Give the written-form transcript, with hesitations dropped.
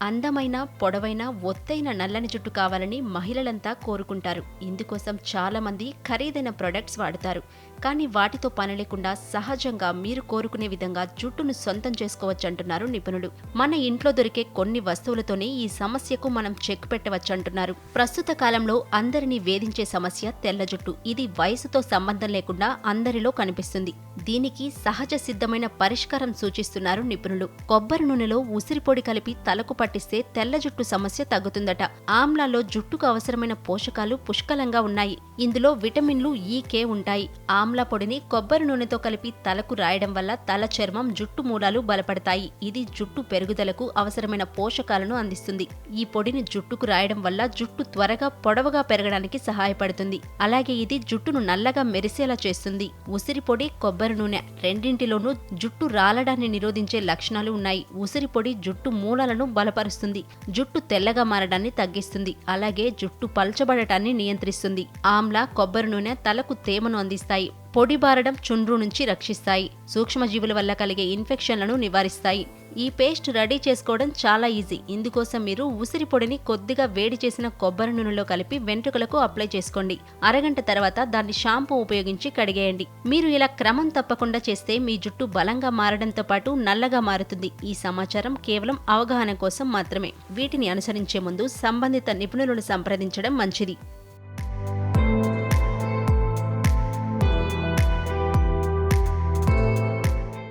అందమైన, పొడవైన, ఒత్తైన నల్లని జుట్టు కావాలని మహిళలంతా కోరుకుంటారు. ఇందుకోసం చాలా మంది ఖరీదైన ప్రొడక్ట్స్ వాడతారు. కానీ వాటితో పని లేకుండా సహజంగా మీరు కోరుకునే విధంగా జుట్టును సొంతం చేసుకోవచ్చంటున్నారు నిపుణులు. మన ఇంట్లో దొరికే కొన్ని వస్తువులతోనే ఈ సమస్యకు మనం చెక్ పెట్టవచ్చంటున్నారు. ప్రస్తుత కాలంలో అందరినీ వేధించే సమస్య తెల్ల జుట్టు. ఇది వయసుతో సంబంధం లేకుండా అందరిలో కనిపిస్తుంది. దీనికి సహజ సిద్ధమైన పరిష్కారం సూచిస్తున్నారు నిపుణులు. కొబ్బరి నూనెలో ఉసిరిపొడి కలిపి తలకు పట్టిస్తే తెల్ల జుట్టు సమస్య తగ్గుతుందట. ఆమ్లాలో జుట్టుకు అవసరమైన పోషకాలు పుష్కలంగా ఉన్నాయి. ఇందులో విటమిన్లు ఈ, కే ఉంటాయి. ఆమ్లా పొడిని కొబ్బరి నూనెతో కలిపి తలకు రాయడం వల్ల తల చర్మం, జుట్టు మూలాలు బలపడతాయి. ఇది జుట్టు పెరుగుదలకు అవసరమైన పోషకాలను అందిస్తుంది. ఈ పొడిని జుట్టుకు రాయడం వల్ల జుట్టు త్వరగా పొడవుగా పెరగడానికి సహాయపడుతుంది. అలాగే ఇది జుట్టును నల్లగా మెరిసేలా చేస్తుంది. ఉసిరి పొడి, కొబ్బరి నూనె రెండింటిలోనూ జుట్టు రాలడాన్ని నిరోధించే లక్షణాలు ఉన్నాయి. ఉసిరి పొడి జుట్టు మూలాలను బలపరుస్తుంది. జుట్టు తెల్లగా మారడాన్ని తగ్గిస్తుంది. అలాగే జుట్టు పల్చబడటాన్ని నియంత్రిస్తుంది. ఆమ్లా, కొబ్బరి నూనె తలకు తేమను అందిస్తాయి. పొడి బారడం, చుండ్రు నుంచి రక్షిస్తాయి. సూక్ష్మజీవుల వల్ల కలిగే ఇన్ఫెక్షన్లను నివారిస్తాయి. ఈ పేస్ట్ రెడీ చేసుకోవడం చాలా ఈజీ. ఇందుకోసం మీరు ఉసిరి పొడిని కొద్దిగా వేడి చేసిన కొబ్బరి నూనెలో కలిపి వెంట్రుకలకు అప్లై చేసుకోండి. అరగంట తర్వాత దాన్ని షాంపూ ఉపయోగించి కడిగేయండి. మీరు ఇలా క్రమం తప్పకుండా చేస్తే మీ జుట్టు బలంగా మారడంతో పాటు నల్లగా మారుతుంది. ఈ సమాచారం కేవలం అవగాహన కోసం మాత్రమే. వీటిని అనుసరించే ముందు సంబంధిత నిపుణులను సంప్రదించడం మంచిది.